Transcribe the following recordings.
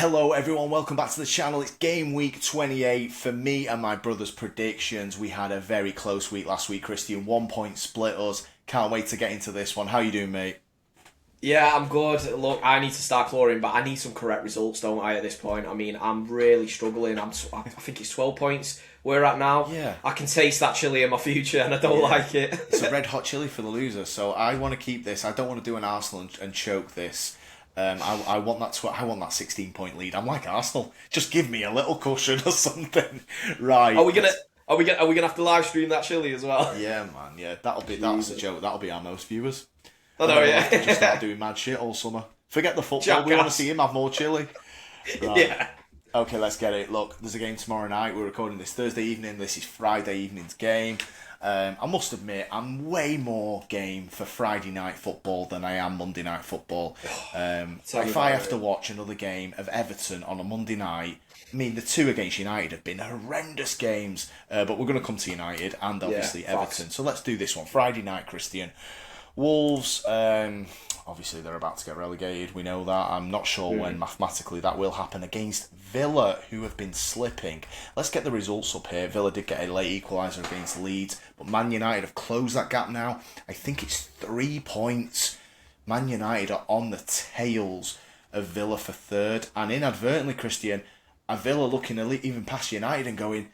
Hello everyone, welcome back to the channel. It's game week 28 for me and my brother's predictions. We had a very close week last week, Christian. 1 point split us. Can't wait to get into this one. How you doing, mate? Yeah, I'm good. Look, I need to start clawing, but I need some correct results, don't I, at this point? I mean, I'm really struggling. I think it's 12 points we're at now. Yeah. I can taste that chili in my future, and I don't like it. It's a red hot chili for the loser, so I want to keep this. I don't want to do an Arsenal and choke this. I want that. I want that 16-point lead. I'm like Arsenal. Just give me a little cushion or something, right? Are we gonna have to live stream that chili as well? Yeah, man. Yeah, that's a joke. That'll be our most viewers. I know, yeah. We'll just start doing mad shit all summer. Forget the football. We want to see him have more chili. Right. Yeah. Okay, let's get it. Look, there's a game tomorrow night. We're recording this Thursday evening. This is Friday evening's game. I must admit, I'm way more game for Friday night football than I am Monday night football. If I have to watch another game of Everton on a Monday night, I mean, the two against United have been horrendous games, but we're going to come to United and obviously Everton. So let's do this one. Friday night, Christian. Wolves, obviously they're about to get relegated, we know that. I'm not sure when mathematically that will happen, against Villa, who have been slipping. Let's get the results up here. Villa did get a late equaliser against Leeds, but Man United have closed that gap now. I think it's 3 points. Man United are on the tails of Villa for third, and inadvertently, Christian, are Villa looking even past United and going,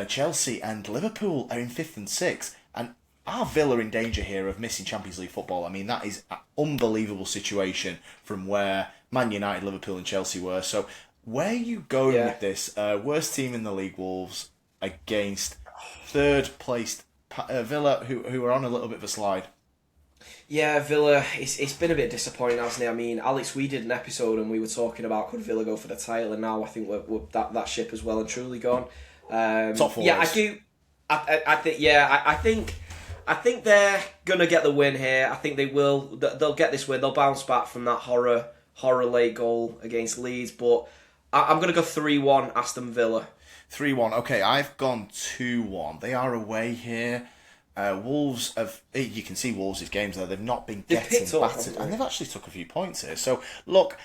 Chelsea and Liverpool are in 5th and 6th, and are Villa in danger here of missing Champions League football? I mean, that is an unbelievable situation from where Man United, Liverpool and Chelsea were. So where are you going with this? Worst team in the league, Wolves, against third placed Villa, who are on a little bit of a slide. Yeah, Villa, it's been a bit disappointing, hasn't it? I mean, Alex, we did an episode and we were talking about could Villa go for the title, and now I think we're that ship has well and truly gone. Top four. Yeah, I do. I think they're gonna get the win here. I think they will. They'll get this win. They'll bounce back from that horror late goal against Leeds. But I'm gonna go 3-1 Aston Villa. 3-1. Okay, I've gone 2-1. They are away here. Wolves have. You can see Wolves' games there. They've not been getting battered, and they've actually took a few points here. So look,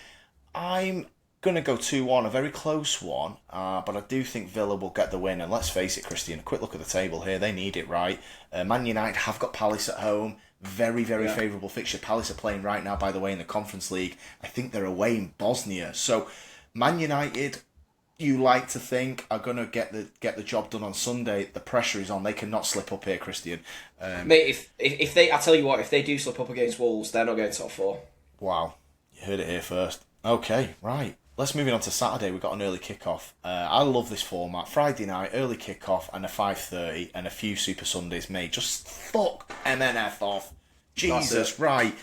I'm going to go 2-1, a very close one, but I do think Villa will get the win. And let's face it, Christian, a quick look at the table here. They need it, right? Man United have got Palace at home. Very, very favourable fixture. Palace are playing right now, by the way, in the Conference League. I think they're away in Bosnia. So Man United, you like to think, are going to get the job done on Sunday. The pressure is on. They cannot slip up here, Christian. Mate, if they, I tell you what, if they do slip up against Wolves, they're not getting top 4. Wow, you heard it here first. Okay, right. Let's move on to Saturday. We've got an early kickoff. I love this format. Friday night, early kickoff, and a 5:30, and a few Super Sundays, mate. Just fuck MNF off. Jesus, right.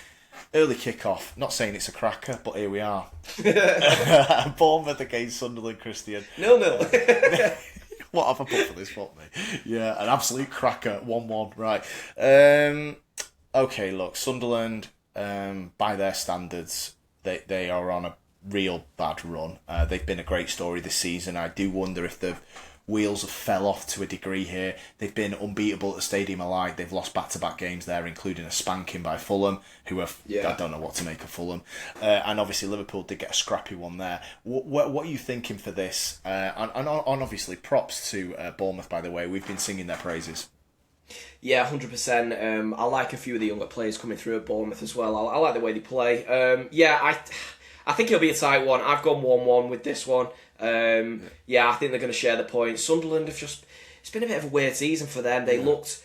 Early kickoff. Not saying it's a cracker, but here we are. Bournemouth against Sunderland, Christian. 0-0. What have I put for this pot, mate? Yeah, an absolute cracker. 1-1, right. Okay, look, Sunderland, by their standards, they are on a real bad run. They've been a great story this season. I do wonder if the wheels have fell off to a degree here. They've been unbeatable at the Stadium of Light. They've lost back-to-back games there, including a spanking by Fulham, who have I don't know what to make of Fulham. And obviously Liverpool did get a scrappy one there. What are you thinking for this? And obviously props to Bournemouth, by the way. We've been singing their praises. Yeah, 100%. I like a few of the younger players coming through at Bournemouth as well. I like the way they play. I think it'll be a tight one. I've gone 1-1 with this one. I think they're going to share the points. Sunderland have it's been a bit of a weird season for them. They looked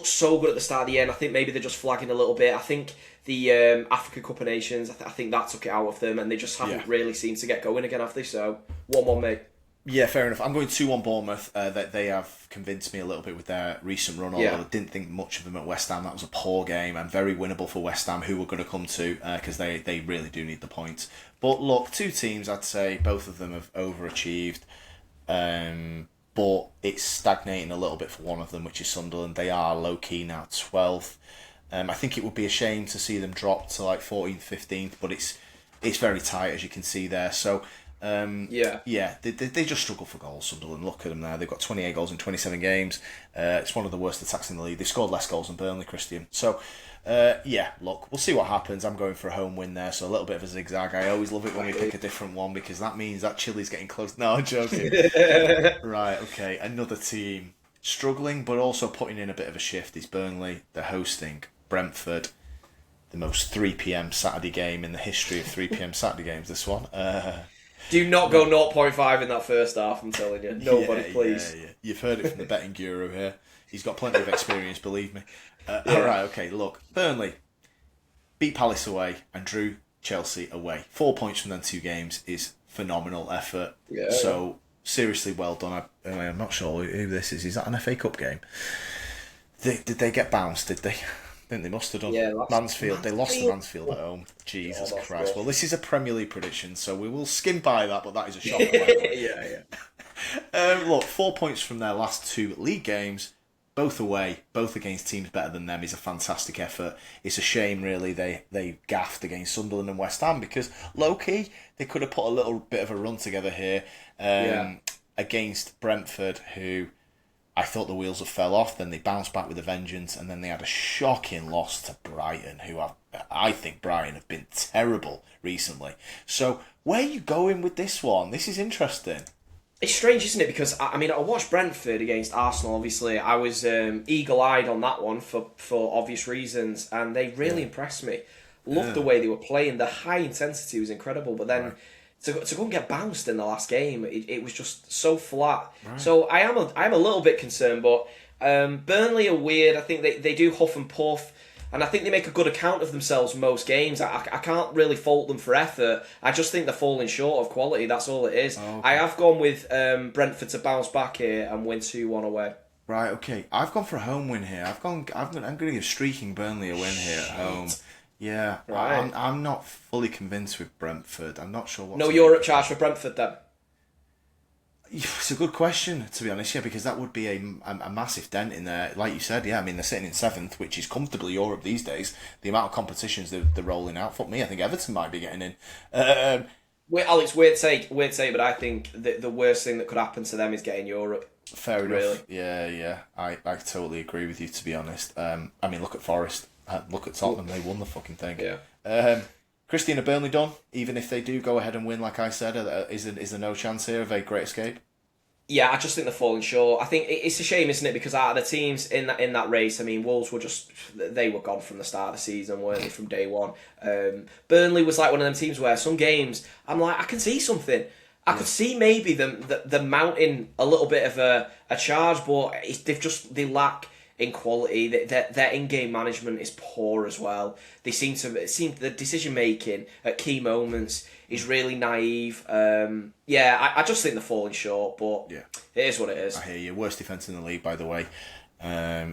so good at the start of the end. I think maybe they're just flagging a little bit. I think the Africa Cup of Nations, I think that took it out of them, and they just haven't really seemed to get going again, have they? So 1-1, mate. Yeah, fair enough. I'm going 2-1 Bournemouth. That they have convinced me a little bit with their recent run, although I didn't think much of them at West Ham. That was a poor game and very winnable for West Ham, who we're going to come to because they really do need the points. But look, two teams, I'd say both of them have overachieved, but it's stagnating a little bit for one of them, which is Sunderland. They are low-key now 12th. I think it would be a shame to see them drop to like 14th, 15th, but it's very tight, as you can see there. So Yeah. They just struggle for goals, Sunderland. Look at them there. They've got 28 goals in 27 games. It's one of the worst attacks in the league. They scored less goals than Burnley, Christian. So, look, we'll see what happens. I'm going for a home win there, so a little bit of a zigzag. I always love it when we pick a different one because that means that Chile's getting close. No, I'm joking. Right, okay. Another team struggling, but also putting in a bit of a shift is Burnley. They're hosting Brentford. The most 3 p.m. Saturday game in the history of 3 p.m. Saturday games, this one. Do not go 0.5 in that first half, I'm telling you. Nobody, please. Yeah. You've heard it from the betting guru here. He's got plenty of experience, believe me. Alright, okay, look. Burnley beat Palace away and drew Chelsea away. 4 points from them 2 games is phenomenal effort. Yeah. So, seriously well done. I'm not sure who this is. Is that an FA Cup game? Did they get bounced, did they? I think they must have done. Yeah, Mansfield. They lost to Mansfield at home. Jesus Christ. Good. Well, this is a Premier League prediction, so we will skim by that, but that is a shocker. By the way. Yeah. Look, 4 points from their last 2 league games, both away, both against teams better than them, is a fantastic effort. It's a shame, really, they gaffed against Sunderland and West Ham because, low-key, they could have put a little bit of a run together here against Brentford, who I thought the wheels had fell off. Then they bounced back with a vengeance, and then they had a shocking loss to Brighton, who I think Brighton have been terrible recently. So, where are you going with this one? This is interesting. It's strange, isn't it? Because, I watched Brentford against Arsenal, obviously. I was eagle-eyed on that one for obvious reasons, and they really impressed me. Loved the way they were playing. The high intensity was incredible, but then to go and get bounced in the last game, it was just so flat. Right. So I am a little bit concerned, but Burnley are weird. I think they do huff and puff, and I think they make a good account of themselves most games. I can't really fault them for effort. I just think they're falling short of quality. That's all it is. Oh, okay. I have gone with Brentford to bounce back here and win 2-1 away. Right, okay. I've gone for a home win here. I'm going to give streaking Burnley a win here at home. Yeah, right. I'm not fully convinced with Brentford. I'm not sure what. No Europe charge for Brentford then. It's a good question, to be honest. Yeah, because that would be a massive dent in there. Like you said, yeah. I mean, they're sitting in 7th, which is comfortably Europe these days. The amount of competitions they're rolling out. Fuck me, I think Everton might be getting in. Alex, weird take, but I think the worst thing that could happen to them is getting Europe. Fair enough. Really. Yeah. I totally agree with you, to be honest. I mean, look at Forest. Look at Tottenham, they won the fucking thing. Yeah. Christian, are Burnley done? Even if they do go ahead and win, like I said, is there no chance here of a great escape? Yeah, I just think they're falling short. I think it's a shame, isn't it? Because out of the teams in that race, I mean, Wolves were they were gone from the start of the season, weren't they, from day one? Burnley was like one of them teams where some games, I'm like, I can see something. I could see maybe them mounting a little bit of a charge, but they lack in quality. Their in-game management is poor as well. It seems the decision making at key moments is really naive. I just think they're falling short, but it is what it is. I hear you. Worst defence in the league, by the way.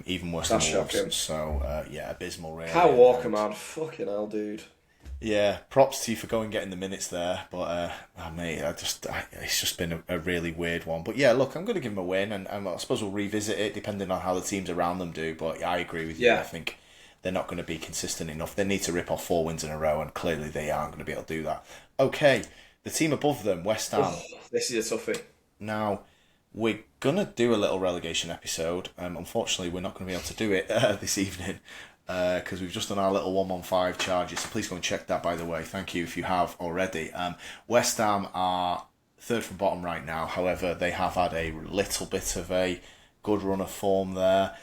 Even worse than Wolves. So abysmal, really. Kyle Walker, man, fucking hell, dude. Yeah, props to you for going and getting the minutes there, but mate, it's just been a really weird one. But yeah, look, I'm going to give them a win, and I suppose we'll revisit it depending on how the teams around them do. But I agree with you. Yeah. I think they're not going to be consistent enough. They need to rip off 4 wins in a row, and clearly they aren't going to be able to do that. Okay, the team above them, West Ham. This is a toughie. Now, we're going to do a little relegation episode. Unfortunately, we're not going to be able to do it this evening. Because we've just done our little 115 charges, so please go and check that, by the way. Thank you if you have already. West Ham are 3rd from bottom right now. However, they have had a little bit of a good run of form there.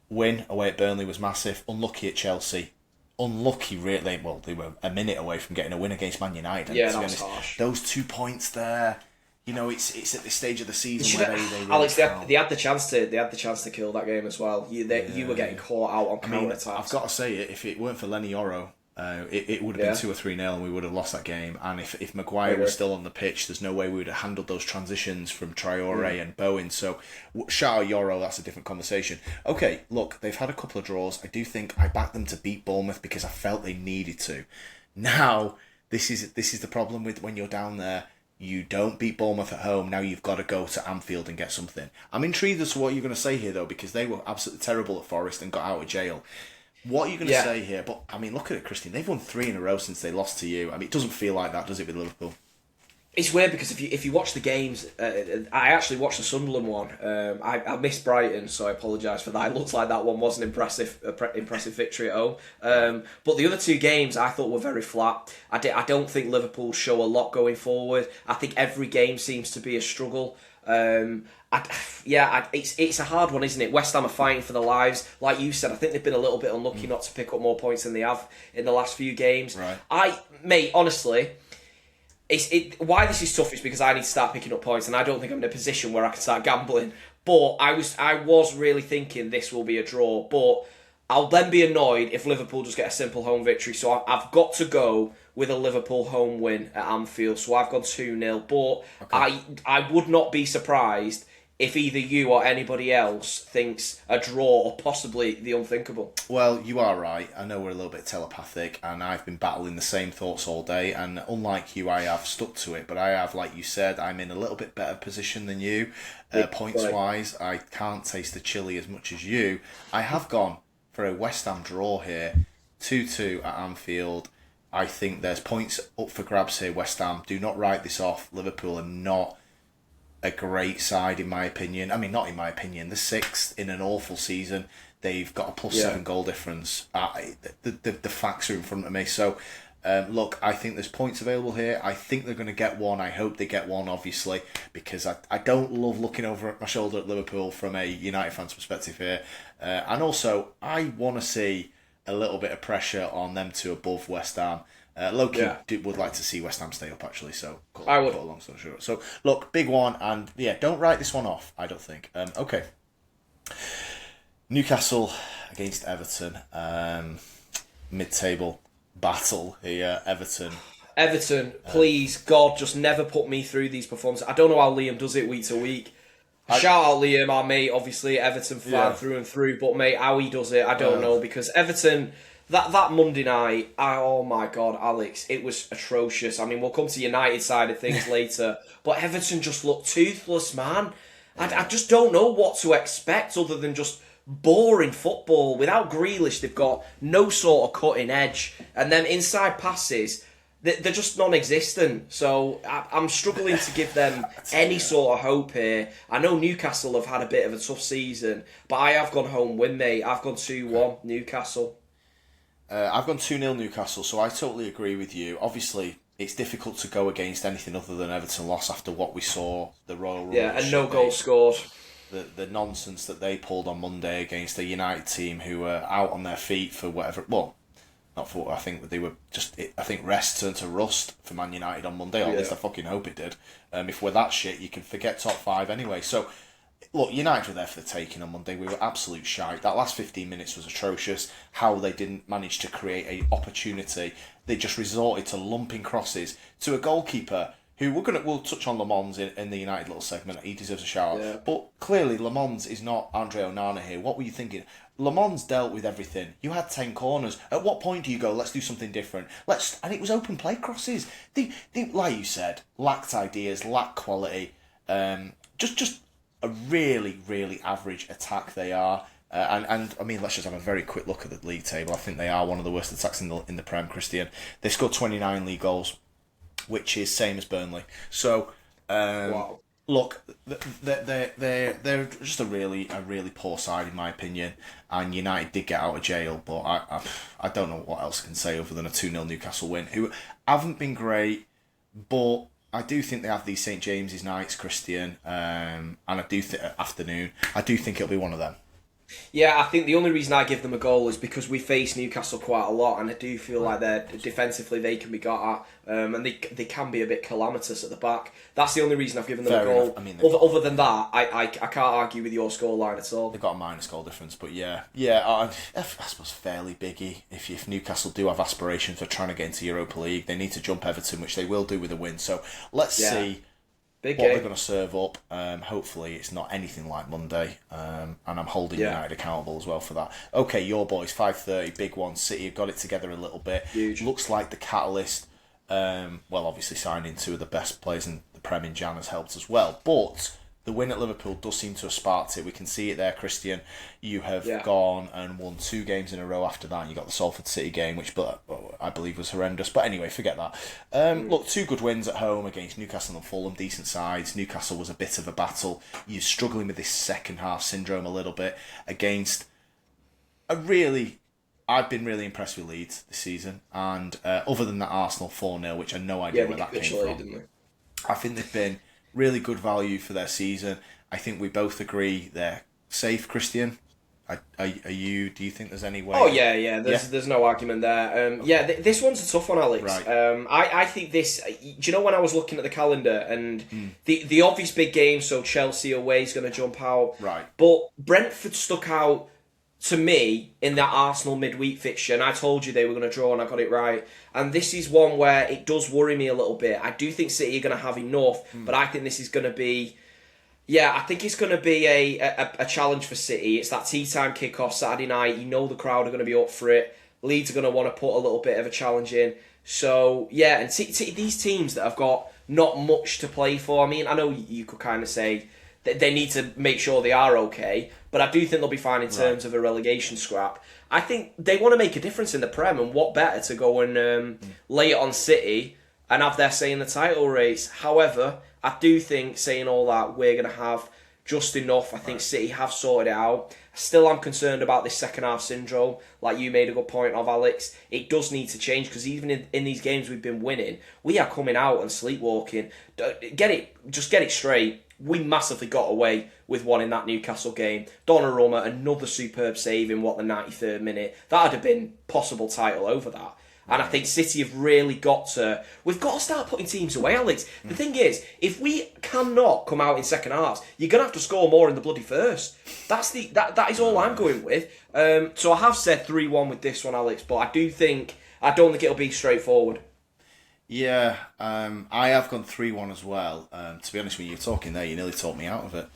Win away at Burnley was massive. Unlucky at Chelsea. Unlucky, really. Well, they were a minute away from getting a win against Man United. Yeah, that was harsh. Those 2 points there. You know, it's at this stage of the season where they really Alex, they had the chance to kill that game as well. You were getting caught out on counter attacks. I've got to say it. If it weren't for Lenny Yoro, it would have been 2 or 3-0, and we would have lost that game. And if Maguire was still on the pitch, there's no way we would have handled those transitions from Traore and Bowen. So shout out Yoro. That's a different conversation. Okay, look, they've had a couple of draws. I do think I backed them to beat Bournemouth because I felt they needed to. Now this is the problem with when you're down there. You don't beat Bournemouth at home, now you've got to go to Anfield and get something. I'm intrigued as to what you're going to say here, though, because they were absolutely terrible at Forest and got out of jail. What are you going to say here? But, I mean, look at it, Christian. They've won 3 in a row since they lost to you. I mean, it doesn't feel like that, does it, with Liverpool? It's weird because if you watch the games, I actually watched the Sunderland one. I missed Brighton, so I apologise for that. It looks like that one was an impressive victory at home. But the other 2 games I thought were very flat. I don't think Liverpool show a lot going forward. I think every game seems to be a struggle. It's a hard one, isn't it? West Ham are fighting for their lives. Like you said, I think they've been a little bit unlucky not to pick up more points than they have in the last few games. Right. Mate, honestly, why this is tough is because I need to start picking up points, and I don't think I'm in a position where I can start gambling. But I was really thinking this will be a draw, but I'll then be annoyed if Liverpool just get a simple home victory. So I've got to go with a Liverpool home win at Anfield. So I've gone 2-0. But okay. I would not be surprised if either you or anybody else thinks a draw or possibly the unthinkable. Well, you are right. I know we're a little bit telepathic, and I've been battling the same thoughts all day, and unlike you, I have stuck to it, but I have, like you said, I'm in a little bit better position than you. Points-wise, I can't taste the chili as much as you. I have gone for a West Ham draw here, 2-2 at Anfield. I think there's points up for grabs here, West Ham. Do not write this off. Liverpool are not a great side, in my opinion. I mean, not in my opinion. The 6th in an awful season. They've got a +7 goal difference. The facts are in front of me. So, look, I think there's points available here. I think they're going to get one. I hope they get one, obviously, because I don't love looking over my shoulder at Liverpool from a United fan's perspective here. And also, I want to see a little bit of pressure on them to above West Ham. Loki would like to see West Ham stay up, actually, so I would. Put a long story short. So, look, big one, and don't write this one off, I don't think. Okay. Newcastle against Everton. Mid-table battle here, Everton. Everton, please, God, just never put me through these performances. I don't know how Liam does it week to week. Shout out Liam, our mate, obviously, Everton fan through and through, but mate, how he does it, I don't know, because Everton... That Monday night, oh my God, Alex, it was atrocious. I mean, we'll come to United side of things later, but Everton just looked toothless, man. I just don't know what to expect other than just boring football. Without Grealish, they've got no sort of cutting edge, and then inside passes, they're just non-existent. So I'm struggling to give them any sort of hope here. I know Newcastle have had a bit of a tough season, but I have gone home win, mate. I've gone 2-1 Newcastle. I've gone 2-0 Newcastle, so I totally agree with you. Obviously, it's difficult to go against anything other than Everton loss after what we saw, the Royal Rumble. Yeah, and no goal scored. The nonsense that they pulled on Monday against a United team who were out on their feet for whatever... Well, not for... I think that they were just... I think rest turned to rust for Man United on Monday, or at least I fucking hope it did. If we're that shit, you can forget top 5 anyway. So... Look, United were there for the taking on Monday. We were absolute shite. That last 15 minutes was atrocious. How they didn't manage to create an opportunity. They just resorted to lumping crosses to a goalkeeper who we'll touch on Le Mans in the United little segment. He deserves a shout. Yeah. But clearly, Le Mans is not Andre Onana here. What were you thinking? Le Mans dealt with everything. You had 10 corners. At what point do you go, let's do something different? And it was open play crosses. They like you said, lacked ideas, lacked quality. Just a really, really average attack they are. And I mean, let's just have a very quick look at the league table. I think they are one of the worst attacks in the Prem, Christian. They scored 29 league goals, which is same as Burnley. So, wow. Look, they're just a really poor side in my opinion. And United did get out of jail, but I don't know what else I can say other than a 2-0 Newcastle win, who haven't been great, but I do think they have these St James's nights, Christian, and I do think afternoon. I do think it'll be one of them. Yeah, I think the only reason I give them a goal is because we face Newcastle quite a lot, and I do feel like they're defensively they can be got at, and they can be a bit calamitous at the back. That's the only reason I've given them a goal. I mean, other than that, I can't argue with your scoreline at all. They've got a minus goal difference, but I suppose fairly biggie. If Newcastle do have aspirations for trying to get into Europa League, they need to jump Everton, which they will do with a win. So let's see. What they're going to serve up. Hopefully it's not anything like Monday, and I'm holding United accountable as well for that. Okay, your boys, 5:30, big one. City have got it together a little bit. Huge. Looks like the catalyst, obviously signing two of the best players in the Prem in Jan has helped as well, but the win at Liverpool does seem to have sparked it. We can see it there, Christian. You have Yeah. gone and won 2 games in a row after that. You got the Salford City game, which I believe was horrendous. But anyway, forget that. Look, 2 good wins at home against Newcastle and Fulham, decent sides. Newcastle was a bit of a battle. You're struggling with this second half syndrome a little bit against I've been really impressed with Leeds this season. And other than that Arsenal 4-0, which I had no idea where that came from. Didn't we? I think they've been really good value for their season. I think we both agree they're safe, Christian. Do you think there's any way? Oh yeah. There's no argument there. This one's a tough one, Alex. Right. I think this. Do you know when I was looking at the calendar and the obvious big game? So Chelsea away is going to jump out. Right. But Brentford stuck out to me in that Arsenal midweek fixture, and I told you they were going to draw, and I got it right. And this is one where it does worry me a little bit. I do think City are going to have enough, but I think this is going to be. Yeah, I think it's going to be a challenge for City. It's that tea time kickoff Saturday night. You know the crowd are going to be up for it. Leeds are going to want to put a little bit of a challenge in. So, yeah, and these teams that have got not much to play for, I mean, I know you could kind of say that they need to make sure they are okay, but I do think they'll be fine in terms of a relegation scrap. I think they want to make a difference in the Prem, and what better to go and lay it on City and have their say in the title race. However, I do think, saying all that, we're going to have just enough. I think City have sorted it out. Still, I'm concerned about this second half syndrome. Like you made a good point of, Alex. It does need to change, because even in these games we've been winning, we are coming out and sleepwalking. Just get it straight. We massively got away with one in that Newcastle game. Donnarumma, another superb save in the 93rd minute. That would have been possible title over that. And I think City have really we've got to start putting teams away, Alex. The thing is, if we cannot come out in second halves, you're going to have to score more in the bloody first. That is all I'm going with. So I have said 3-1 with this one, Alex, but I don't think it'll be straightforward. Yeah, I have gone 3-1 as well. To be honest with you, you're talking there, you nearly talked me out of it.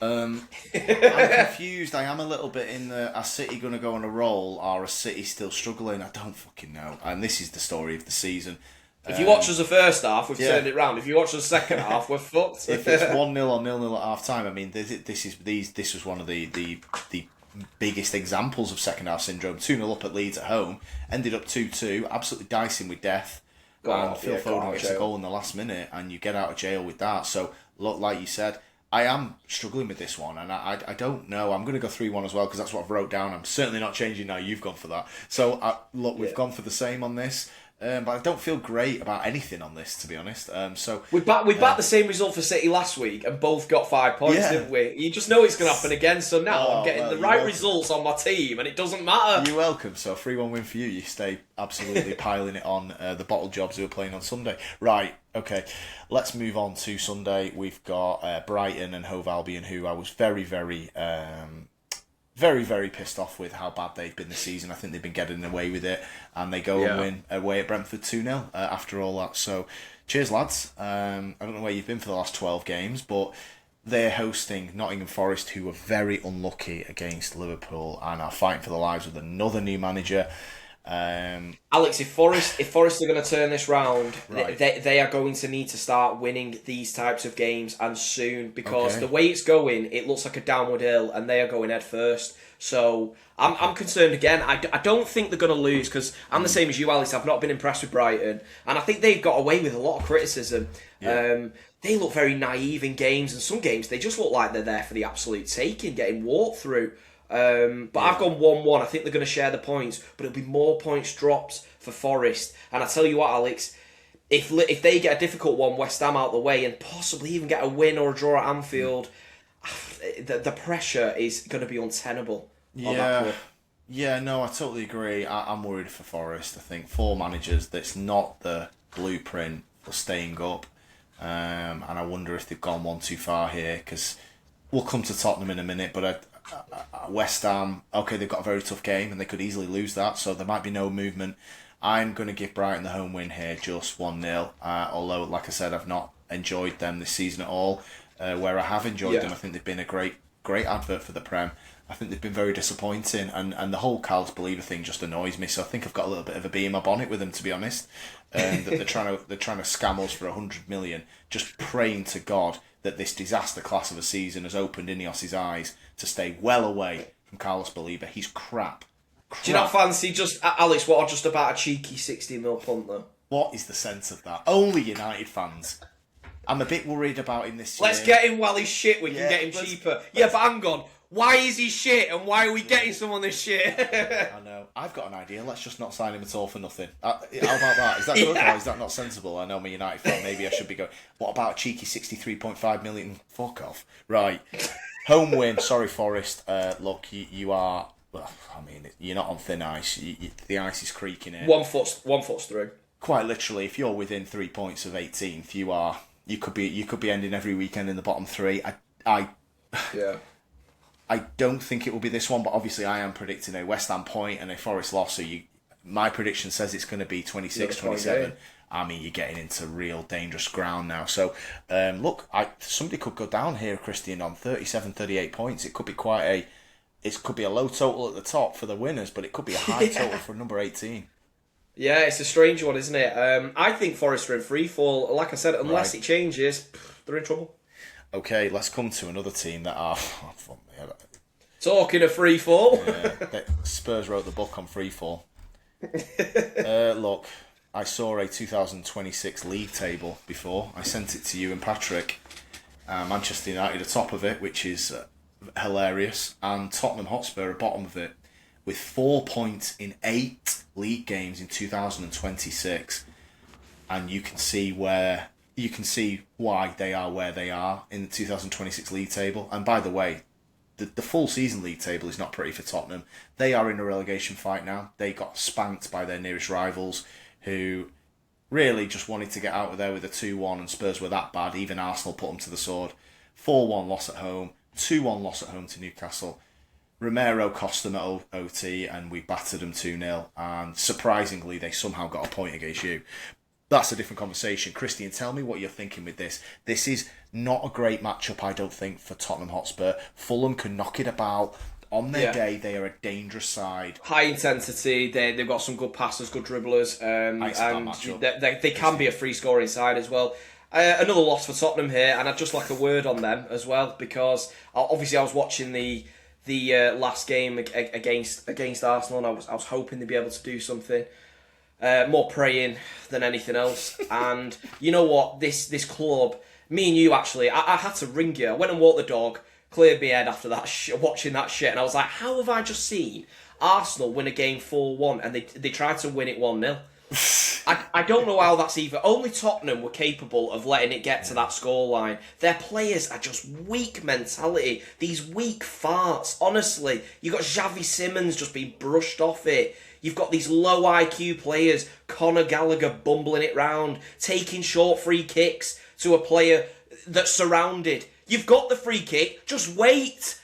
I'm confused. I am a little bit in the, are City going to go on a roll, or are City still struggling? I don't fucking know. And this is the story of the season. If you watch us the first half, we've turned it round. If you watch us the second half, we're fucked. If it's 1-0 or 0-0 at half time, I mean, this was one of the biggest examples of second half syndrome. 2-0 up at Leeds at home, ended up 2-2, absolutely dicing with death. Phil Foden gets a goal in the last minute, and you get out of jail with that. So, look, like you said, I am struggling with this one, and I don't know. I'm going to go 3-1 as well, because that's what I've wrote down. I'm certainly not changing now. You've gone for that. So, we've gone for the same on this. But I don't feel great about anything on this, to be honest. So we backed the same result for City last week and both got 5 points, didn't we? You just know it's going to happen again. So now I'm getting the right results on my team, and it doesn't matter. You're welcome. So 3-1 win for you. You stay absolutely piling it on the bottle jobs who are playing on Sunday. Right. Okay. Let's move on to Sunday. We've got Brighton and Hove Albion, who I was very, very very pissed off with how bad they've been this season. I think they've been getting away with it, and they go and win away at Brentford 2-0 after all that. So, cheers, lads. I don't know where you've been for the last 12 games, but they're hosting Nottingham Forest, who were very unlucky against Liverpool and are fighting for their lives with another new manager. Alex, if Forest are going to turn this round, they are going to need to start winning these types of games, and soon, because the way it's going, it looks like a downward hill, and they are going head first. So I'm concerned again. I don't think they're going to lose, because I'm the same as you, Alex. I've not been impressed with Brighton, and I think they've got away with a lot of criticism. They look very naive in games, and some games they just look like they're there for the absolute taking, getting walked through. But I've gone 1-1. I think they're going to share the points, but it'll be more points dropped for Forest. And I tell you what, Alex, if they get a difficult one, West Ham out the way, and possibly even get a win or a draw at Anfield, the pressure is going to be untenable on that club. Yeah, no, I totally agree. I'm worried for Forest. I think 4 managers, that's not the blueprint for staying up. And I wonder if they've gone one too far here, because we'll come to Tottenham in a minute, but West Ham, okay, they've got a very tough game and they could easily lose that, so there might be no movement. I'm going to give Brighton the home win here, just 1-0, although, like I said, I've not enjoyed them this season at all. Where I have enjoyed them, I think they've been a great great advert for the Prem. I think they've been very disappointing, and the whole Carlos Believer thing just annoys me. So I think I've got a little bit of a bee in my bonnet with them, to be honest. That they're trying to scam us for 100 million. Just praying to God that this disaster class of a season has opened Ineos's eyes to stay well away from Carlos Believer. He's crap. Do you not fancy Alex? What just about a cheeky 60 mil punt though? What is the sense of that? Only United fans. I'm a bit worried about him this year. Let's get him while he's shit. We can get him cheaper. Yeah, but hang on. Why is he shit, and why are we getting someone this shit? I know. I've got an idea. Let's just not sign him at all for nothing. How about that? Is that good or is that not sensible? I know I'm a United fan. Maybe I should be going, what about a cheeky 63.5 million? Fuck off. Right. Home win. Sorry, Forest. Look, you are... Well, I mean, you're not on thin ice. The ice is creaking here. One foot's through. Quite literally, if you're within 3 points of 18th, you could be ending every weekend in the bottom three. I don't think it will be this one, but obviously I am predicting a West Ham point and a Forest loss. So my prediction says it's going to be 26, 27. I mean, you're getting into real dangerous ground now. So, look, somebody could go down here, Christian, on 37, 38 points. It could be it could be a low total at the top for the winners, but it could be a high total for number 18. Yeah, it's a strange one, isn't it? I think Forest are in free fall. Like I said, unless it changes, they're in trouble. Okay, let's come to another team that are... Talking of free fall. Spurs wrote the book on free fall. Look, I saw a 2026 league table before. I sent it to you and Patrick. Manchester United are top of it, which is hilarious. And Tottenham Hotspur are bottom of it, with 4 points in 8 league games in 2026. And you can see why they are where they are in the 2026 league table. And by the way, the full season league table is not pretty for Tottenham. They are in a relegation fight now. They got spanked by their nearest rivals, who really just wanted to get out of there with a 2-1, and Spurs were that bad. Even Arsenal put them to the sword. 4-1 loss at home, 2-1 loss at home to Newcastle. Romero cost them at OT, and we battered them 2-0. And surprisingly, they somehow got a point against you. That's a different conversation. Christian, tell me what you're thinking with this. This is not a great matchup, I don't think, for Tottenham Hotspur. Fulham can knock it about. On their day, they are a dangerous side. High intensity. They've got some good passers, good dribblers. And they can be a free scoring side as well. Another loss for Tottenham here, and I'd just like a word on them as well, because obviously I was watching the last game against Arsenal, and I was hoping they'd be able to do something. More praying than anything else. And you know what? This club, me and you actually, I had to ring you. I went and walked the dog, cleared my head after that watching that shit, and I was like, how have I just seen Arsenal win a game 4-1 and they tried to win it 1-0? I don't know how that's even... Only Tottenham were capable of letting it get to that scoreline. Their players are just weak mentality. These weak farts. Honestly, you got Xavi Simons just being brushed off it. You've got these low IQ players, Conor Gallagher bumbling it round, taking short free kicks to a player that's surrounded. You've got the free kick, just wait.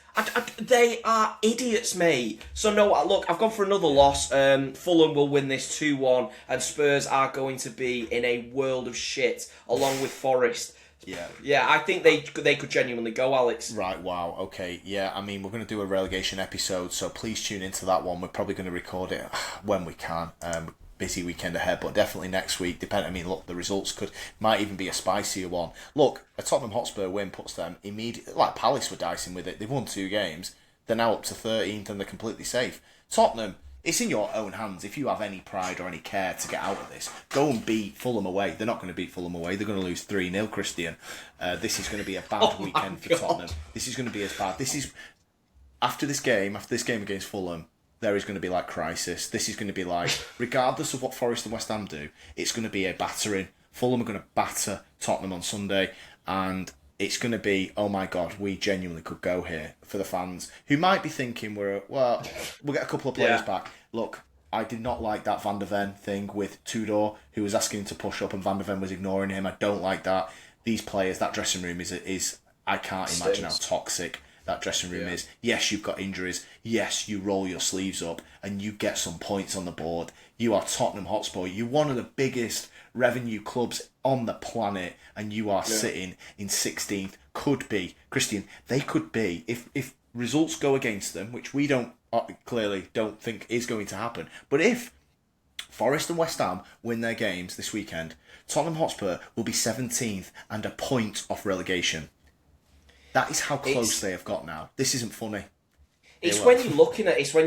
They are idiots, mate. So no, look, I've gone for another loss. Fulham will win this 2-1, and Spurs are going to be in a world of shit, along with Forest. Yeah, I think they could genuinely go, Alex. Right, wow, okay. Yeah, I mean, we're going to do a relegation episode, so please tune into that one. We're probably going to record it when we can. Busy weekend ahead, but definitely next week. Look, the results might even be a spicier one. Look, a Tottenham Hotspur win puts them immediately, like Palace were dicing with it. They've won 2 games. They're now up to 13th and they're completely safe. Tottenham, it's in your own hands. If you have any pride or any care to get out of this, go and beat Fulham away. They're not going to beat Fulham away. They're going to lose 3-0, Christian. This is going to be a bad weekend for Tottenham. This is going to be as bad. After this game against Fulham, there is going to be like crisis. This is going to be like, regardless of what Forest and West Ham do, it's going to be a battering. Fulham are going to batter Tottenham on Sunday, and it's going to be, oh my God, we genuinely could go here for the fans who might be thinking we'll get a couple of players back. Look, I did not like that Van der Ven thing with Tudor, who was asking him to push up and Van der Ven was ignoring him. I don't like that. These players, that dressing room is I can't imagine how toxic that dressing room is. Yes, you've got injuries. Yes, you roll your sleeves up and you get some points on the board. You are Tottenham Hotspur. You're one of the biggest revenue clubs on the planet, and you are sitting in 16th. Could be, Christian, they could be, if results go against them, which we clearly don't think is going to happen, but if Forest and West Ham win their games this weekend, Tottenham Hotspur will be 17th and a point off relegation. That is how close they have got now. This isn't funny. It's when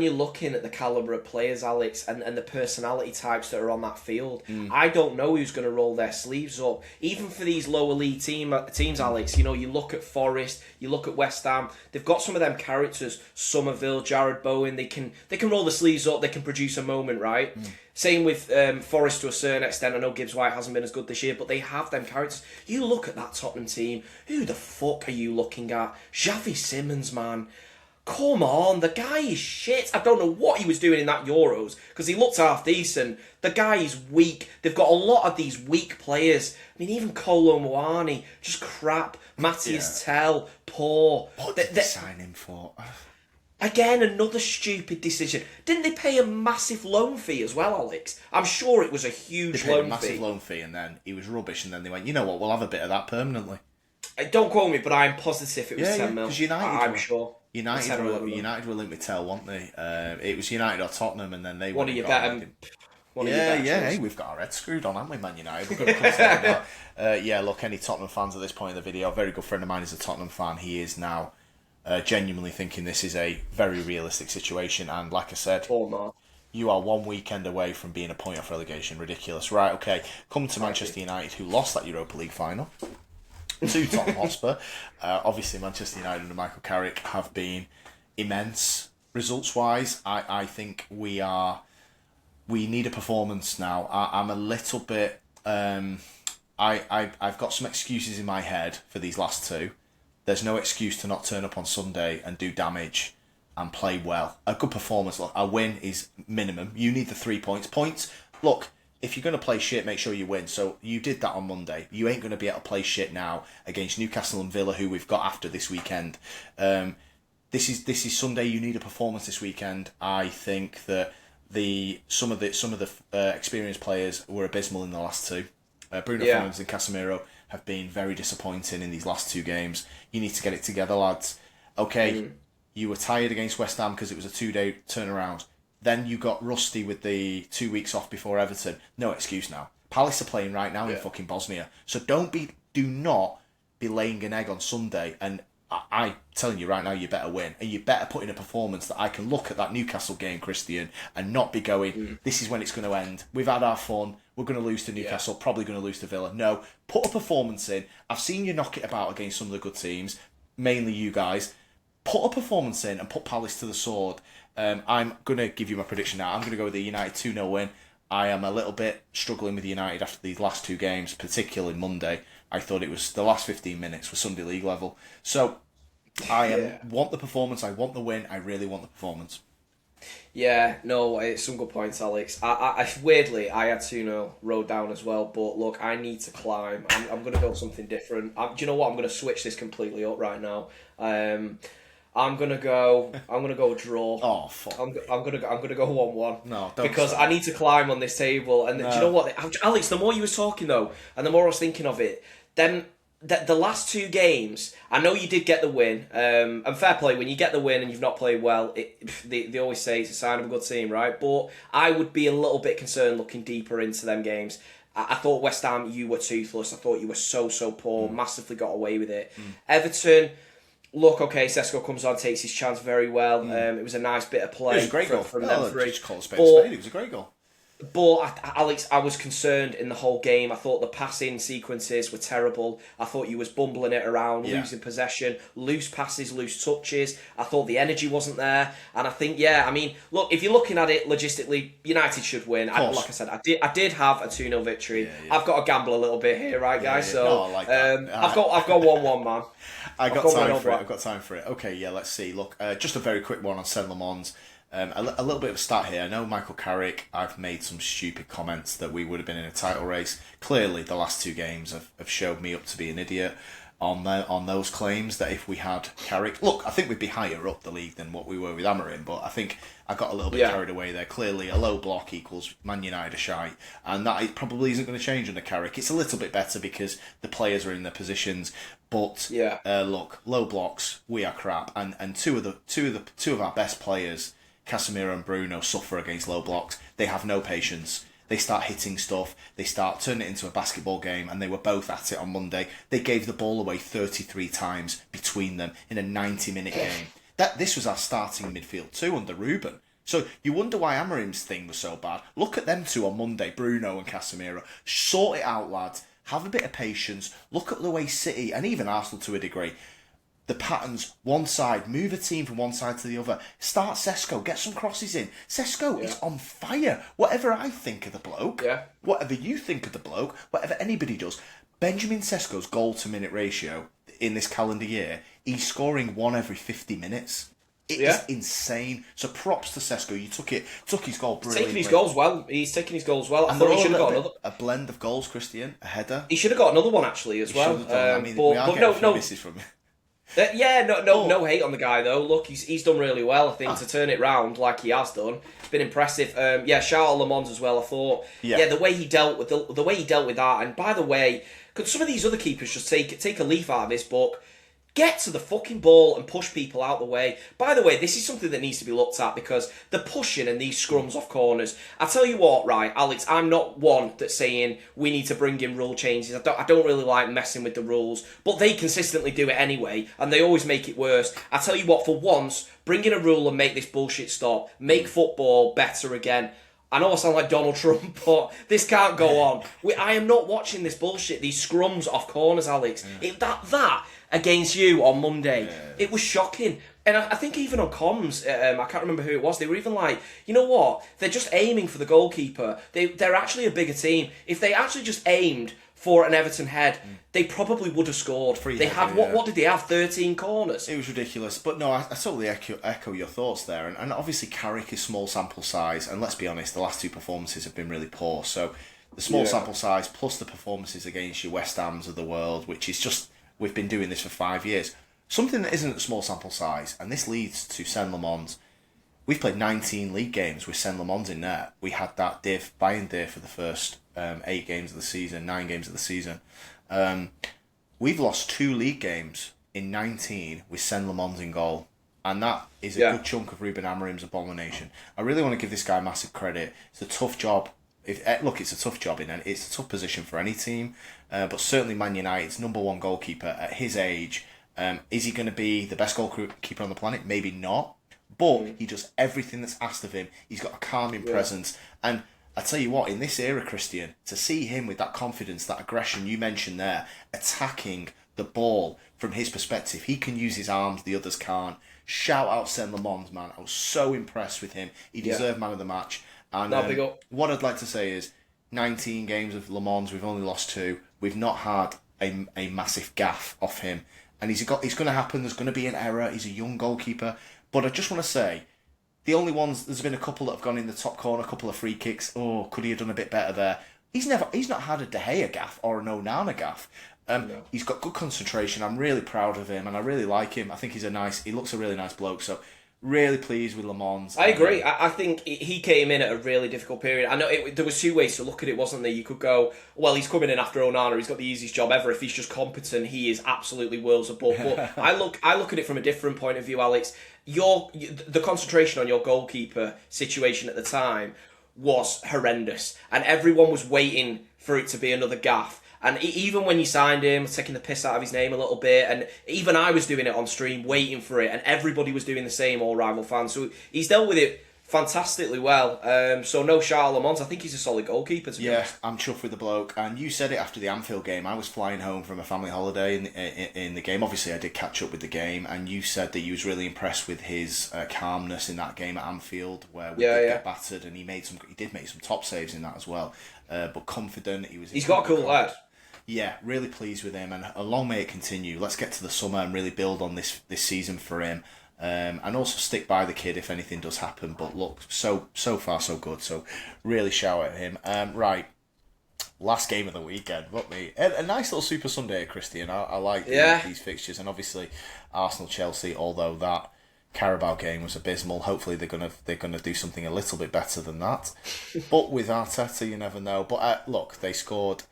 you're looking at the calibre of players, Alex, and the personality types that are on that field. I don't know who's going to roll their sleeves up. Even for these lower league teams, Alex, you look at Forest, you look at West Ham, they've got some of them characters, Somerville, Jared Bowen, they can roll the sleeves up, they can produce a moment, right? Same with Forest to a certain extent. I know Gibbs White hasn't been as good this year, but they have them characters. You look at that Tottenham team, who the fuck are you looking at? Xavi Simons, man. Come on, the guy is shit. I don't know what he was doing in that Euros, because he looked half decent. The guy is weak. They've got a lot of these weak players. I mean, even Kolo Muani, just crap. Matthias Tell, poor. What did they sign him for? Again, another stupid decision. Didn't they pay a massive loan fee as well, Alex? I'm sure it was a huge loan fee. They paid a massive loan fee, and then he was rubbish, and then they went, you know what, we'll have a bit of that permanently. Don't quote me, but I'm positive it was 10 mil. I'm sure. United were linked with Tell, weren't they? It was United or Tottenham, and then they one of your better. Hey, we've got our heads screwed on, haven't we, Man United? We're going to come to that. Look, any Tottenham fans at this point in the video, a very good friend of mine is a Tottenham fan. He is now genuinely thinking this is a very realistic situation, and like I said, you are one weekend away from being a point off relegation. Ridiculous. Right, okay. Come to Manchester United, who lost that Europa League final to Tottenham Hotspur. Obviously, Manchester United under Michael Carrick have been immense results-wise. I think we need a performance now. I'm a little bit. I've got some excuses in my head for these last two. There's no excuse to not turn up on Sunday and do damage and play well. A good performance, look, a win is minimum. You need the 3 points. Points, look. If you're going to play shit, make sure you win. So you did that on Monday. You ain't going to be able to play shit now against Newcastle and Villa, who we've got after this weekend. This is Sunday. You need a performance this weekend. I think that some of the experienced players were abysmal in the last two. Bruno Fernandes and Casemiro have been very disappointing in these last two games. You need to get it together, lads. Okay, you were tired against West Ham because it was a 2-day turnaround. Then you got rusty with the 2 weeks off before Everton. No excuse now. Palace are playing right now in fucking Bosnia. So do not be laying an egg on Sunday. And I'm telling you right now, you better win. And you better put in a performance that I can look at that Newcastle game, Christian, and not be going, this is when it's going to end. We've had our fun. We're going to lose to Newcastle, probably going to lose to Villa. No, put a performance in. I've seen you knock it about against some of the good teams, mainly you guys. Put a performance in and put Palace to the sword. I'm going to give you my prediction now. I'm going to go with the United 2-0 win. I am a little bit struggling with United after these last two games, particularly Monday. I thought it was the last 15 minutes were Sunday League level. So I want the performance. I want the win. I really want the performance. Yeah, no, it's some good points, Alex. I weirdly, I had 2-0 wrote down as well, but look, I need to climb. I'm going to go something different. Do you know what? I'm going to switch this completely up right now. I'm gonna go draw. Oh fuck! I'm gonna go 1-1. No, don't because I need to climb on this table. And do you know what, Alex? The more you was talking though, and the more I was thinking of it, then the last two games, I know you did get the win. And fair play, when you get the win and you've not played well, they always say it's a sign of a good team, right? But I would be a little bit concerned looking deeper into them games. I thought West Ham, you were toothless. I thought you were so poor. Massively got away with it. Everton. Look, okay, Sesko comes on, takes his chance very well. It was a nice bit of play. It was a great goal. From them three. Just call a spade a spade. It was a great goal. But, Alex, I was concerned in the whole game. I thought the passing sequences were terrible. I thought you was bumbling it around, losing possession, loose passes, loose touches. I thought the energy wasn't there. And I think, look, if you're looking at it logistically, United should win. Like I said, I did have a 2-0 victory. Yeah. I've got to gamble a little bit here, right, guys? Yeah. So no, I like that. I've got 1-1, man. I've got time for it. Okay, yeah, let's see. Look, just a very quick one on Saint Le Mans. A little bit of a stat here. I know Michael Carrick, I've made some stupid comments that we would have been in a title race. Clearly, the last two games have showed me up to be an idiot. on those claims that if we had Carrick, look, I think we'd be higher up the league than what we were with Amorim, but I think I got a little bit carried away there. Clearly, a low block equals Man United a shite, and that probably isn't going to change under Carrick. It's a little bit better because the players are in their positions, but look, low blocks, we are crap, and two of our best players, Casemiro and Bruno, suffer against low blocks. They have no patience. They start hitting stuff. They start turning it into a basketball game, and they were both at it on Monday. They gave the ball away 33 times between them in a 90-minute game. This was our starting midfield too under Ruben. So you wonder why Amorim's thing was so bad. Look at them two on Monday, Bruno and Casemiro. Sort it out, lads. Have a bit of patience. Look at the way City, and even Arsenal to a degree, the patterns, one side, move a team from one side to the other. Start Sesko, get some crosses in. Sesko is on fire. Whatever I think of the bloke, whatever you think of the bloke, whatever anybody does, Benjamin Sesko's goal to minute ratio in this calendar year, he's scoring one every 50 minutes. It is insane. So props to Sesko. You took his goal brilliantly. He's taking his goals well. I thought he should have got another. A blend of goals, Christian. A header. He should have got another one actually as well. We are getting a few misses from him. No hate on the guy though. Look, he's done really well. I think to turn it round like he has done, it's been impressive. Shout out Le Mans as well. I thought, the way he dealt with the way he dealt with that. And by the way, could some of these other keepers just take a leaf out of this book? Get to the fucking ball and push people out the way. By the way, this is something that needs to be looked at because the pushing and these scrums off corners. I tell you what, right, Alex, I'm not one that's saying we need to bring in rule changes. I don't really like messing with the rules, but they consistently do it anyway, and they always make it worse. I tell you what, for once, bring in a rule and make this bullshit stop. Make football better again. I know I sound like Donald Trump, but this can't go on. I am not watching this bullshit. These scrums off corners, Alex. That against you on Monday, it was shocking. And I think even on comms, I can't remember who it was, they were even like, you know what? They're just aiming for the goalkeeper. They're actually a bigger team. If they actually just aimed for an Everton head, they probably would have scored. What did they have? 13 corners? It was ridiculous. But no, I totally echo your thoughts there. And obviously Carrick is small sample size. And let's be honest, the last two performances have been really poor. So the small sample size plus the performances against your West Hams of the world, which is just, we've been doing this for 5 years. Something that isn't a small sample size, and this leads to Sen Le Mans. We've played 19 league games with Sen Le Mans in there. We had that Bayern div for the first 8 games of the season, 9 games of the season. We've lost 2 league games in 19 with Sen Le Mans in goal. And that is a good chunk of Ruben Amorim's abomination. I really want to give this guy massive credit. It's a tough job. It's a tough job it's a tough position for any team. But certainly Man United's number one goalkeeper at his age. Is he going to be the best goalkeeper on the planet? Maybe not. But he does everything that's asked of him. He's got a calming presence. And I tell you what, in this era, Christian, to see him with that confidence, that aggression you mentioned there, attacking the ball from his perspective, he can use his arms, the others can't. Shout out Sen Le Mans, man. I was so impressed with him. He deserved man of the match. And what I'd like to say is, 19 games of Le Mans, we've only lost 2. We've not had a massive gaff off him. And it's going to happen. There's going to be an error. He's a young goalkeeper. But I just want to say, the only ones, there's been a couple that have gone in the top corner, a couple of free kicks. Oh, could he have done a bit better there? He's not had a De Gea gaff or an Onana gaff. No. He's got good concentration. I'm really proud of him, and I really like him. I think he looks a really nice bloke. So really pleased with Le Mans. I agree. I think he came in at a really difficult period. I know there was 2 ways to look at it, wasn't there? You could go, well, he's coming in after Onana. He's got the easiest job ever. If he's just competent, he is absolutely worlds above. But I look at it from a different point of view, Alex. The concentration on your goalkeeper situation at the time was horrendous, and everyone was waiting for it to be another gaff. And even when you signed him, taking the piss out of his name a little bit, and even I was doing it on stream, waiting for it, and everybody was doing the same, all rival fans. So he's dealt with it fantastically well. So no shout out Le Mans. I think he's a solid goalkeeper, to be honest. I'm chuffed with the bloke. And you said it after the Anfield game. I was flying home from a family holiday in the game. Obviously, I did catch up with the game, and you said that you was really impressed with his calmness in that game at Anfield, where we did get battered, and he did make some top saves in that as well. But confident, he's got a cool lad. Yeah, really pleased with him, and long may it continue. Let's get to the summer and really build on this season for him, and also stick by the kid if anything does happen. But look, so far so good. So really shout at him. Right, last game of the weekend. What me? A nice little Super Sunday, Christian. I like these fixtures, and obviously Arsenal Chelsea. Although that Carabao game was abysmal, hopefully they're gonna do something a little bit better than that. But with Arteta, you never know. But look, they scored.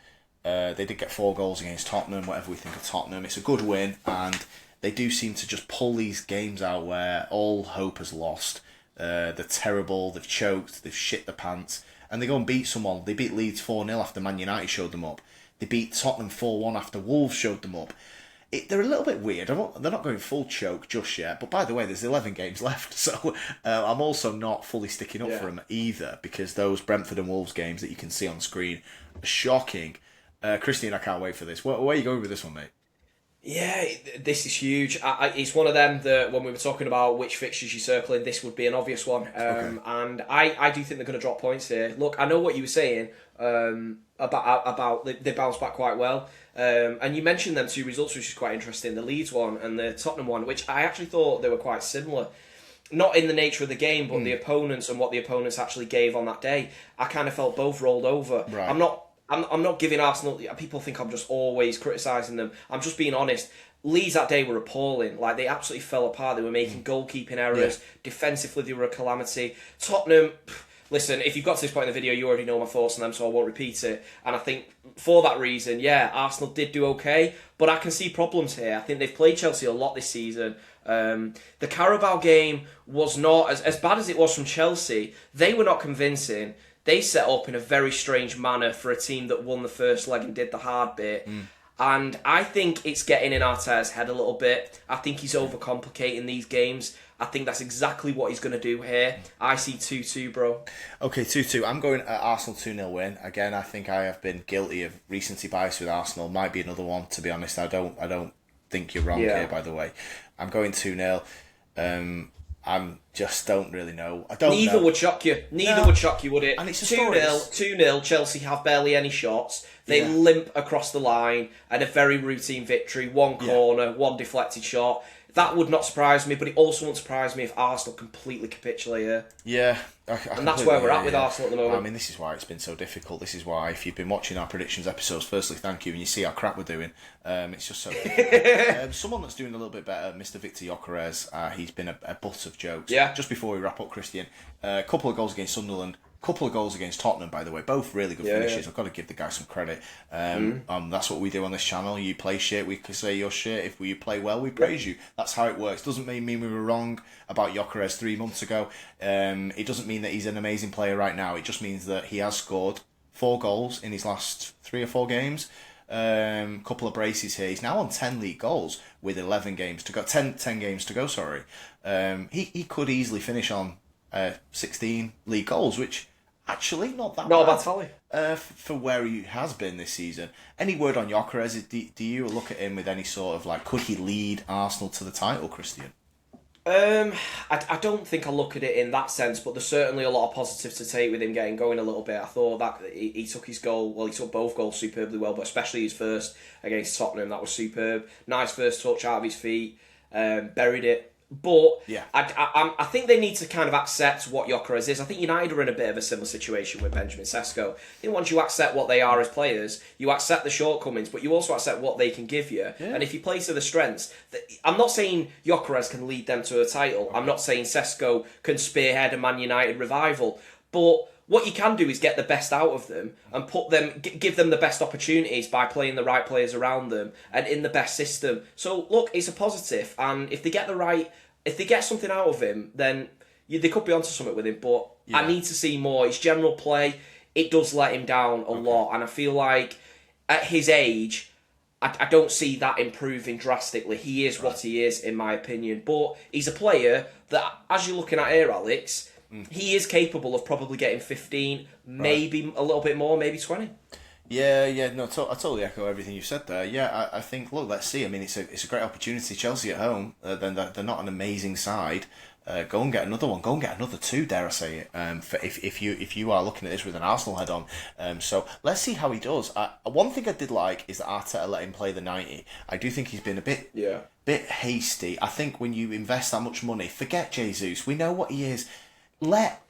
They did get 4 goals against Tottenham. Whatever we think of Tottenham, it's a good win, and they do seem to just pull these games out where all hope is lost. They're terrible. They've choked. They've shit the pants. And they go and beat someone. They beat Leeds 4-0 after Man United showed them up. They beat Tottenham 4-1 after Wolves showed them up. They're a little bit weird. They're not going full choke just yet. But by the way, there's 11 games left. So I'm also not fully sticking up for them either, because those Brentford and Wolves games that you can see on screen are shocking. Christian, I can't wait for this. Where are you going with this one, mate? Yeah, this is huge. It's one of them that when we were talking about which fixtures you're circling, this would be an obvious one. And I do think they're going to drop points here. Look, I know what you were saying about they bounced back quite well. And you mentioned them 2 results, which is quite interesting. The Leeds one and the Tottenham one, which I actually thought they were quite similar. Not in the nature of the game, but the opponents and what the opponents actually gave on that day. I kind of felt both rolled over. Right. I'm not giving Arsenal... People think I'm just always criticising them. I'm just being honest. Leeds that day were appalling. Like, they absolutely fell apart. They were making goalkeeping errors. Defensively, they were a calamity. Tottenham... Listen, if you've got to this point in the video, you already know my thoughts on them, so I won't repeat it. And I think for that reason, Arsenal did do okay, but I can see problems here. I think they've played Chelsea a lot this season. The Carabao game was not... As bad as it was from Chelsea, they were not convincing. They set up in a very strange manner for a team that won the first leg and did the hard bit. And I think it's getting in Arteta's head a little bit. I think he's overcomplicating these games. I think that's exactly what he's going to do here. I see 2-2, bro. Okay, 2-2. I'm going Arsenal 2-0 win. Again, I think I have been guilty of recency bias with Arsenal. Might be another one, to be honest. I don't think you're wrong here, by the way. I'm going 2-0. I'm just don't really know. Neither would shock you. Neither would shock you, would it? And it's 2-0. Chelsea have barely any shots. They limp across the line, and a very routine victory. 1 corner, 1 deflected shot. That would not surprise me, but it also won't surprise me if Arsenal completely capitulate here. Yeah. And that's where we're at with Arsenal at the moment. I mean, this is why it's been so difficult. This is why, if you've been watching our predictions episodes, firstly, thank you, and you see how crap we're doing. It's just so difficult. Someone that's doing a little bit better, Mr. Victor Gyökeres, he's been a butt of jokes. Yeah. Just before we wrap up, Christian, a couple of goals against Sunderland, couple of goals against Tottenham, by the way, both really good finishes. I've got to give the guy some credit. That's what we do on this channel. You play shit, we can say you're shit. If you play well, we praise you. That's how it works. Doesn't mean we were wrong about Gyökeres 3 months ago. It doesn't mean that he's an amazing player right now. It just means that he has scored 4 goals in his last 3 or 4 games. Couple of braces here. He's now on 10 league goals with 11 games to go. 10 games to go, sorry. He could easily finish on 16 league goals, which actually not that bad for where he has been this season. Any word on Gyökeres? Do you look at him with any sort of like, could he lead Arsenal to the title, Christian? I don't think I look at it in that sense, but there's certainly a lot of positives to take with him getting going a little bit. I thought that he took his goal, well, he took both goals superbly well, but especially his first against Tottenham, that was superb. Nice first touch out of his feet, buried it. But I think they need to kind of accept what Gyökeres is. I think United are in a bit of a similar situation with Benjamin Sesko. I think once you accept what they are as players, you accept the shortcomings, but you also accept what they can give you. Yeah. And if you play to the strengths, I'm not saying Gyökeres can lead them to a title. I'm not saying Sesko can spearhead a Man United revival. But what you can do is get the best out of them and give them the best opportunities by playing the right players around them and in the best system. So look, it's a positive, and if they get something out of him, then they could be onto something with him. But I need to see more. His general play, it does let him down a lot, and I feel like at his age, I don't see that improving drastically. He is what he is, in my opinion. But he's a player that, as you're looking at here, Alex, he is capable of probably getting 15, maybe a little bit more, maybe 20. Yeah, no, I totally echo everything you said there. Yeah, I think, look, let's see. I mean, it's a great opportunity. Chelsea at home, then they're not an amazing side. Go and get another one. Go and get another 2, dare I say it. If you are looking at this with an Arsenal head on. So let's see how he does. One thing I did like is that Arteta let him play the 90. I do think he's been a bit hasty. I think when you invest that much money, forget Jesus. We know what he is. Let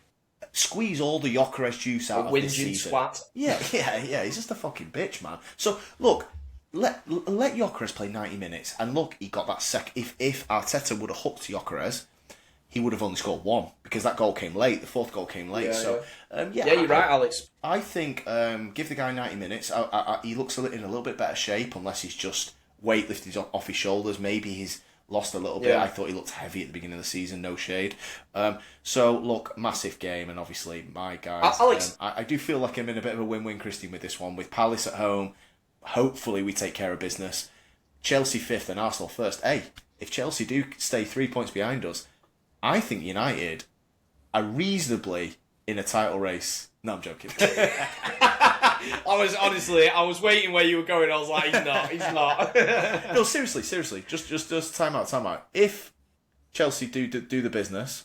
squeeze all the Gyökeres juice out of this season. Swat. Yeah, he's just a fucking bitch, man. So, look, let Gyökeres play 90 minutes, and look, he got that if Arteta would have hooked Gyökeres, he would have only scored one, because that goal came late, the fourth goal came late. You're right, Alex. I think give the guy 90 minutes. He looks in a little bit better shape, unless he's just weightlifted off his shoulders. Maybe he's lost a little bit. I thought he looked heavy at the beginning of the season, no shade. So, look, massive game, and obviously, my guys, Alex, I do feel like I'm in a bit of a win-win, Christian, with this one. With Palace at home, hopefully we take care of business. Chelsea 5th and Arsenal 1st. Hey, if Chelsea do stay 3 points behind us, I think United are reasonably in a title race. No, I'm joking. I was waiting where you were going. I was like, he's not. No, seriously. Just time out. If Chelsea do the business,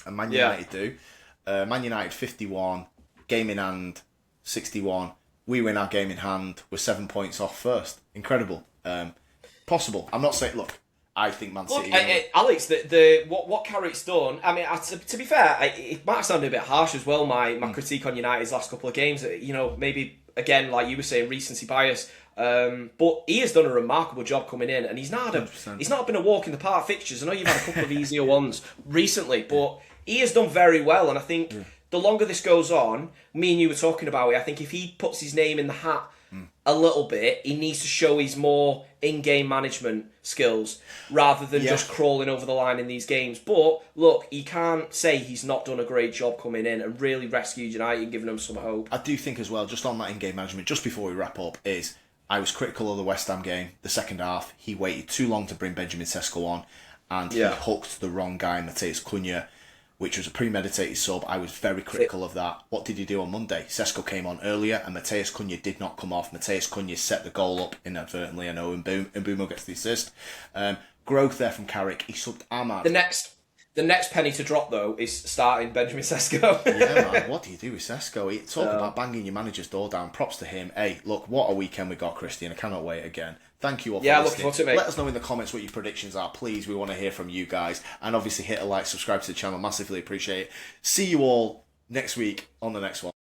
and Man United do, Man United 51, game in hand 61. We win our game in hand. We're 7 points off first. Incredible. Possible. I'm not saying. Look, I think Man City. Alex, what Carrick's done. I mean, to be fair, it might sound a bit harsh as well. My critique on United's last couple of games. Maybe again, like you were saying, recency bias. But he has done a remarkable job coming in, and he's not been a walk in the park fixtures. I know you've had a couple of easier ones recently, but he has done very well. And I think the longer this goes on, me and you were talking about it. I think if he puts his name in the hat a little bit, he needs to show his more in-game management skills rather than just crawling over the line in these games. But look, he can't say he's not done a great job coming in and really rescued United and given them some hope. I do think as well, just on that in-game management, just before we wrap up, is I was critical of the West Ham game, the second half. He waited too long to bring Benjamin Sesko on, and he hooked the wrong guy, Matheus Cunha, which was a premeditated sub. I was very critical of that. What did he do on Monday? Sesko came on earlier, and Matheus Cunha did not come off. Matheus Cunha set the goal up inadvertently, I know, and Mbeumo gets the assist. Growth there from Carrick. He subbed Ahmad. The next penny to drop, though, is starting Benjamin Sesko. Yeah, man. What do you do with Sesko? Talk about banging your manager's door down. Props to him. Hey, look, what a weekend we got, Christian. I cannot wait again. Thank you all for listening. Look, mate. Let us know in the comments what your predictions are, please. We want to hear from you guys. And obviously hit a like, subscribe to the channel. Massively appreciate it. See you all next week on the next one.